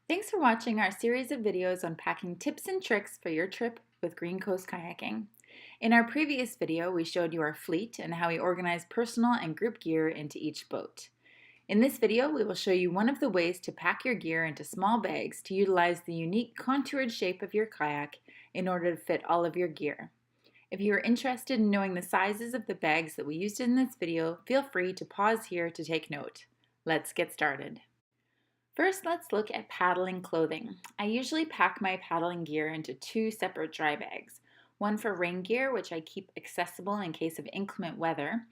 Thanks for watching our series of videos on packing tips and tricks for your trip with Green Coast Kayaking. In our previous video, we showed you our fleet and how we organize personal and group gear into each boat. In this video, we will show you one of the ways to pack your gear into small bags to utilize the unique contoured shape of your kayak in order to fit all of your gear. If you are interested in knowing the sizes of the bags that we used in this video, feel free to pause here to take note. Let's get started. First, let's look at paddling clothing. I usually pack my paddling gear into two separate dry bags. One for rain gear, which I keep accessible in case of inclement weather,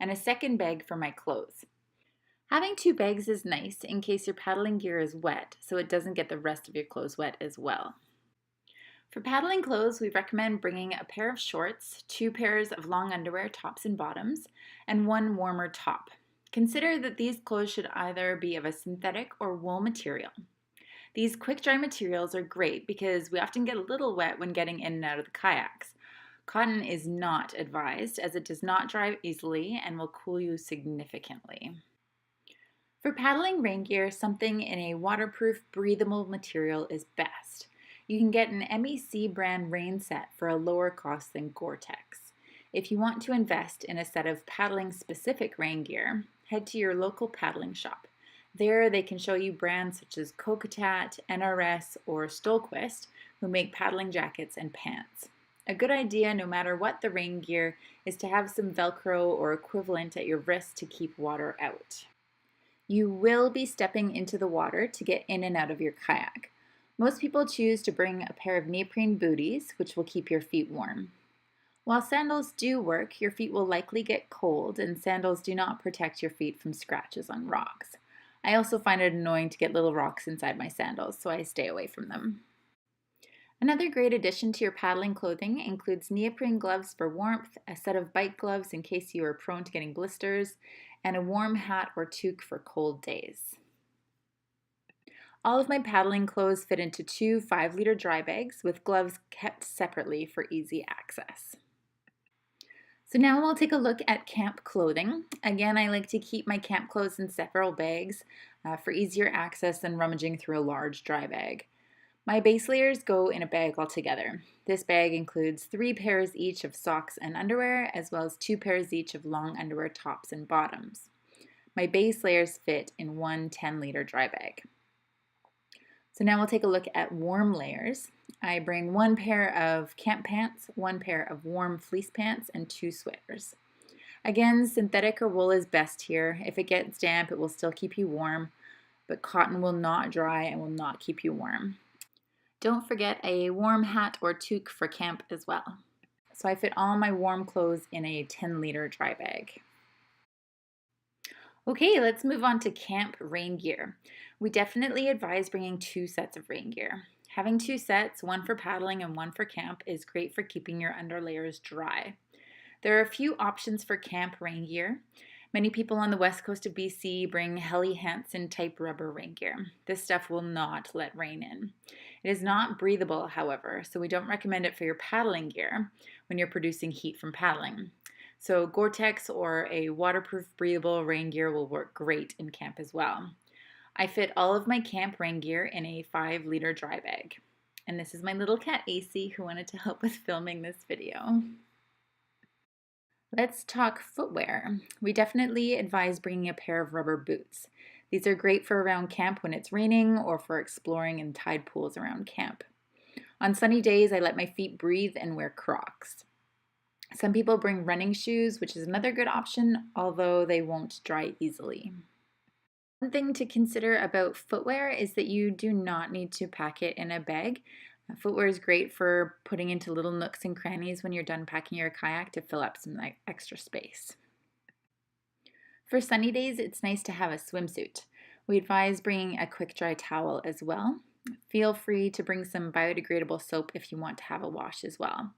and a second bag for my clothes. Having two bags is nice in case your paddling gear is wet, so it doesn't get the rest of your clothes wet as well. For paddling clothes, we recommend bringing a pair of shorts, two pairs of long underwear, tops and bottoms, and one warmer top. Consider that these clothes should either be of a synthetic or wool material. These quick dry materials are great because we often get a little wet when getting in and out of the kayaks. Cotton is not advised as it does not dry easily and will cool you significantly. For paddling rain gear, something in a waterproof, breathable material is best. You can get an MEC brand rain set for a lower cost than Gore-Tex. If you want to invest in a set of paddling specific rain gear, head to your local paddling shop. There they can show you brands such as Kokatat, NRS, or Stolquist who make paddling jackets and pants. A good idea, no matter what the rain gear, is to have some Velcro or equivalent at your wrist to keep water out. You will be stepping into the water to get in and out of your kayak. Most people choose to bring a pair of neoprene booties, which will keep your feet warm. While sandals do work, your feet will likely get cold, and sandals do not protect your feet from scratches on rocks. I also find it annoying to get little rocks inside my sandals, so I stay away from them. Another great addition to your paddling clothing includes neoprene gloves for warmth, a set of bike gloves in case you are prone to getting blisters, and a warm hat or toque for cold days. All of my paddling clothes fit into two 5-liter dry bags with gloves kept separately for easy access. So now we'll take a look at camp clothing. Again, I like to keep my camp clothes in several bags for easier access than rummaging through a large dry bag. My base layers go in a bag altogether. This bag includes 3 pairs each of socks and underwear, as well as 2 pairs each of long underwear tops and bottoms. My base layers fit in one 10-liter dry bag. So now we'll take a look at warm layers. I bring 1 pair of camp pants, 1 pair of warm fleece pants, and 2 sweaters. Again, synthetic or wool is best here. If it gets damp, it will still keep you warm, but cotton will not dry and will not keep you warm. Don't forget a warm hat or toque for camp as well. So I fit all my warm clothes in a 10-liter dry bag. Okay, let's move on to camp rain gear. We definitely advise bringing 2 sets of rain gear. Having 2 sets, one for paddling and one for camp, is great for keeping your underlayers dry. There are a few options for camp rain gear. Many people on the west coast of BC bring Helly Hansen type rubber rain gear. This stuff will not let rain in. It is not breathable, however, so we don't recommend it for your paddling gear when you're producing heat from paddling. So Gore-Tex or a waterproof breathable rain gear will work great in camp as well. I fit all of my camp rain gear in a 5-liter dry bag. And this is my little cat AC who wanted to help with filming this video. Let's talk footwear. We definitely advise bringing a pair of rubber boots. These are great for around camp when it's raining or for exploring in tide pools around camp. On sunny days, I let my feet breathe and wear Crocs. Some people bring running shoes, which is another good option, although they won't dry easily. One thing to consider about footwear is that you do not need to pack it in a bag. Footwear is great for putting into little nooks and crannies when you're done packing your kayak to fill up some extra space. For sunny days, it's nice to have a swimsuit. We advise bringing a quick dry towel as well. Feel free to bring some biodegradable soap if you want to have a wash as well.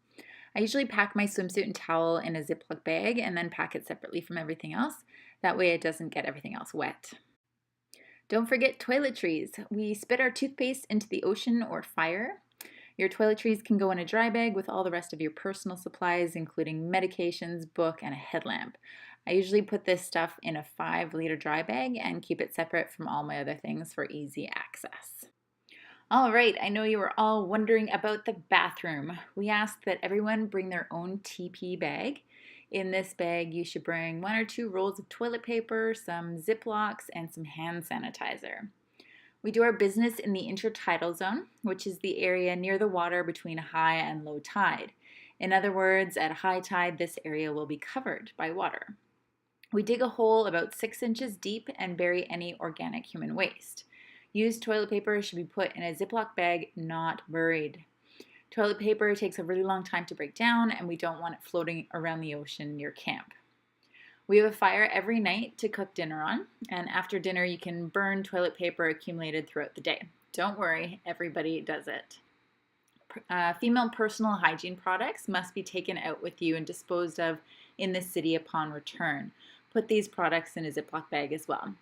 I usually pack my swimsuit and towel in a Ziploc bag and then pack it separately from everything else. That way it doesn't get everything else wet. Don't forget toiletries. We spit our toothpaste into the ocean or fire. Your toiletries can go in a dry bag with all the rest of your personal supplies, including medications, book, and a headlamp. I usually put this stuff in a 5-liter dry bag and keep it separate from all my other things for easy access. All right, I know you were all wondering about the bathroom. We asked that everyone bring their own TP bag. In this bag, you should bring 1 or 2 rolls of toilet paper, some Ziplocs, and some hand sanitizer. We do our business in the intertidal zone, which is the area near the water between high and low tide. In other words, at high tide, this area will be covered by water. We dig a hole about 6 inches deep and bury any organic human waste. Used toilet paper should be put in a Ziploc bag, not buried. Toilet paper takes a really long time to break down, and we don't want it floating around the ocean near camp. We have a fire every night to cook dinner on, and after dinner you can burn toilet paper accumulated throughout the day. Don't worry, everybody does it. Female personal hygiene products must be taken out with you and disposed of in the city upon return. Put these products in a Ziploc bag as well.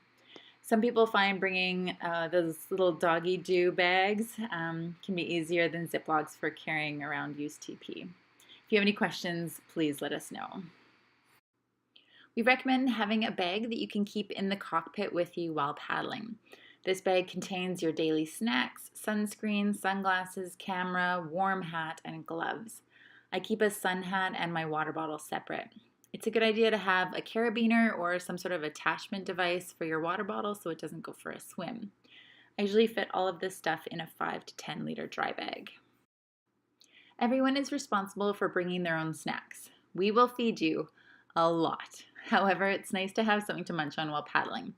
Some people find bringing those little doggy do bags can be easier than Ziplocs for carrying around used TP. If you have any questions, please let us know. We recommend having a bag that you can keep in the cockpit with you while paddling. This bag contains your daily snacks, sunscreen, sunglasses, camera, warm hat, and gloves. I keep a sun hat and my water bottle separate. It's a good idea to have a carabiner or some sort of attachment device for your water bottle so it doesn't go for a swim. I usually fit all of this stuff in a 5 to 10 liter dry bag. Everyone is responsible for bringing their own snacks. We will feed you a lot. However, it's nice to have something to munch on while paddling.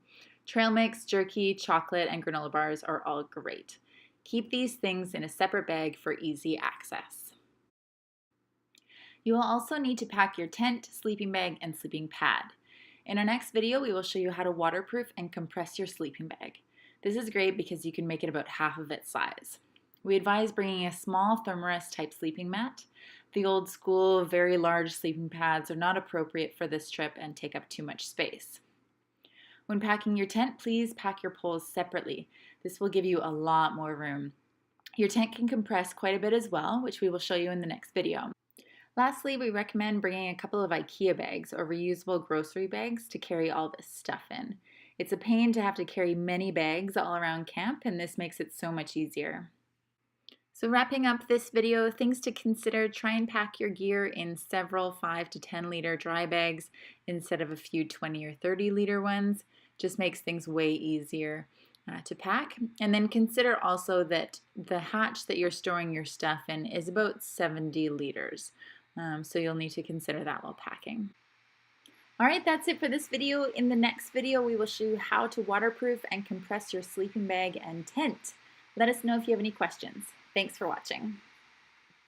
Trail mix, jerky, chocolate, and granola bars are all great. Keep these things in a separate bag for easy access. You will also need to pack your tent, sleeping bag, and sleeping pad. In our next video, we will show you how to waterproof and compress your sleeping bag. This is great because you can make it about half of its size. We advise bringing a small thermarest type sleeping mat. The old school, very large sleeping pads are not appropriate for this trip and take up too much space. When packing your tent, please pack your poles separately. This will give you a lot more room. Your tent can compress quite a bit as well, which we will show you in the next video. Lastly, we recommend bringing a couple of IKEA bags or reusable grocery bags to carry all this stuff in. It's a pain to have to carry many bags all around camp, and this makes it so much easier. So wrapping up this video, things to consider: try and pack your gear in several 5 to 10 liter dry bags instead of a few 20 or 30 liter ones. Just makes things way easier to pack. And then consider also that the hatch that you're storing your stuff in is about 70 liters. So you'll need to consider that while packing. All right, that's it for this video. In the next video, we will show you how to waterproof and compress your sleeping bag and tent. Let us know if you have any questions. Thanks for watching.